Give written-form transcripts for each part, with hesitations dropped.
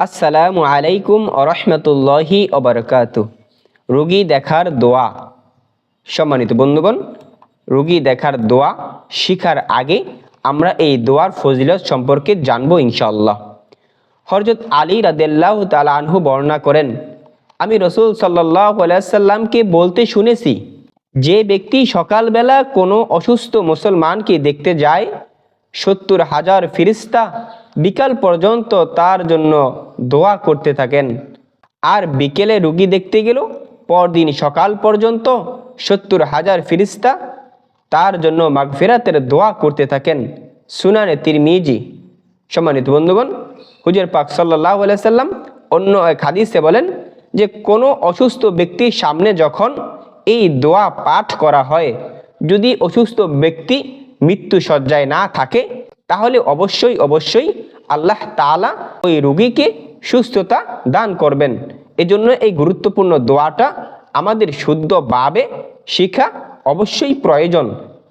আসসালামু আলাইকুম ওরহমতুল্লাহি ওবারকাতু। রোগী দেখার দোয়া। সম্মানিত বন্ধুগণ, রোগী দেখার দোয়া শিখার আগে আমরা এই দোয়ার ফজিলত সম্পর্কে জানব ইনশাআল্লাহ। হযরত আলী রাদিয়াল্লাহু তাআলা আনহু বর্ণনা করেন, আমি রাসূল সাল্লাল্লাহু আলাইহি ওয়াসাল্লামকে বলতে শুনেছি, যে ব্যক্তি সকালবেলা কোনো অসুস্থ মুসলমানকে দেখতে যায় ৭০,০০০ ফেরেশতা বিকাল পর্যন্ত তার জন্য দোয়া করতে থাকেন। আর বিকেলে রোগী দেখতে গেল পরদিন সকাল পর্যন্ত ৭০,০০০ ফেরেশতা তার জন্য মাগফিরাতের দোয়া করতে থাকেন। সুনানে তিরমিজি। সম্মানিত বন্ধুগণ, হুজুর পাক সাল্লাল্লাহু আলাইহি সাল্লাম অন্য এক হাদিসে বলেন যে কোনো অসুস্থ ব্যক্তির সামনে যখন এই দোয়া পাঠ করা হয়, যদি অসুস্থ ব্যক্তি মৃত্যু শয্যায় না থাকে, তাহলে অবশ্যই আল্লাহ তাআলা ওই রোগীকে সুস্থতা দান করবেন। এজন্য এই গুরুত্বপূর্ণ দোয়াটা আমাদের শুদ্ধভাবে শিখা অবশ্যই প্রয়োজন।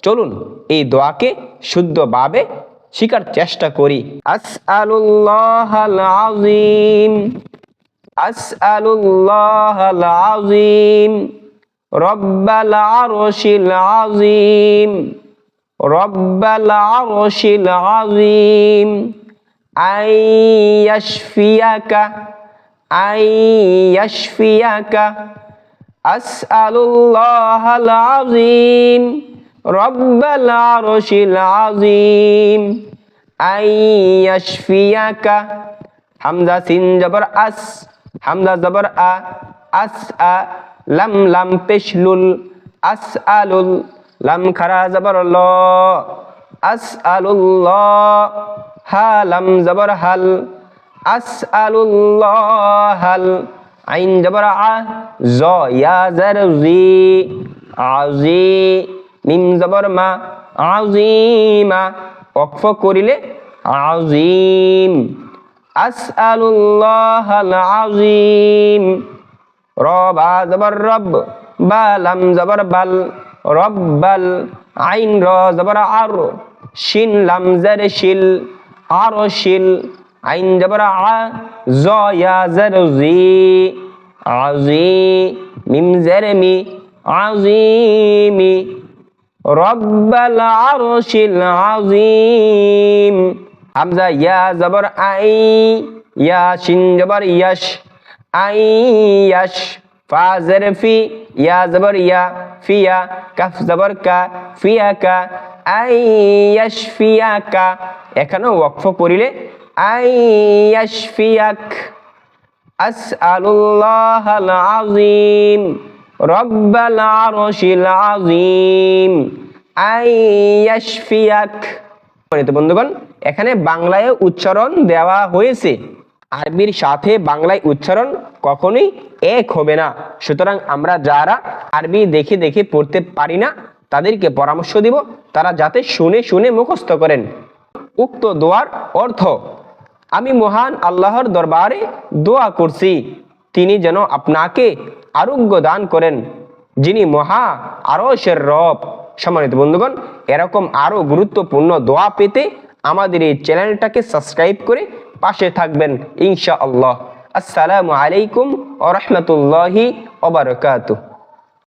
চলুন এই দোয়াকে শুদ্ধভাবে শিখার চেষ্টা করি। আসআলুল্লাহাল আযীম, আসআলুল্লাহাল আযীম, রব্বাল আরশিল আযীম, রব্বাল আরশিল আযীম, আইয়াশফিয়াকা, আইয়াশফিয়াকা। আসআলুল্লাহাল আযীম, রব্বাল আরশিল আযীম, আইয়াশফিয়াকা। হামজা সিন জবর আস, হামজা জবর আ, আস আ, লাম লাম পেশলুল, আসআলুল, লাম খারা জবর ল, আসআলুল্লাহ, হা লাম জবর হাল, আসআলুল্লাহাল, আইন জবর আ, জ ইয়া জার জি, আজি, মিম জবর মা, আজিমা, ওয়াকফ করিলে আজিম। আসআলুল্লাহাল আযীম, র বা জবর রব, বা লাম জবর বাল, রব্বাল, আইন র জবর আর, শিন লাম জার শিল, আরশিল, আইন জবর আ, জ ইয়া জার জি, আজি, মিম জার মি, আজিমি, রব্বাল আরশিল আযীম। হামজা ইয়া জবর আই, ইয়া শিন জবর ইয়াশ, আইয়াশ, ফা জের ফি, ইয়া জবর ইয়া, ফিয়া, কাফ জবর কা, ফিয়াকা, আইয়াশফিয়াকা। এখানে ওয়াকফ করিলে আইয়াশফিয়াক। আসআলুল্লাহাল আযীম, রব্বাল আরশিল আযীম, আইয়াশফিয়াক। বন্ধুগণ, এখানে বাংলায় উচ্চারণ দেওয়া হয়েছে, আরবির সাথে বাংলায় উচ্চারণ কখনোই এক হবে না। সুতরাং আমরা যারা আরবি দেখে দেখে পড়তে পারি না, তাদেরকে পরামর্শ দিব তারা যাতে শুনে শুনে মুখস্থ করেন। উক্ত দোয়ার অর্থ, আমি মহান আল্লাহর দরবারে দোয়া করছি, তিনি যেন আপনাকে আরোগ্য দান করেন, যিনি মহা আরশের রব। সম্মানিত বন্ধুগণ, এরকম আরো গুরুত্বপূর্ণ দোয়া পেতে আমাদের এই চ্যানেলটাকে সাবস্ক্রাইব করে পাশে থাকবেন ইনশাআল্লাহ। আসসালামু আলাইকুম ওয়া রাহমাতুল্লাহি ওয়া বারাকাতুহু।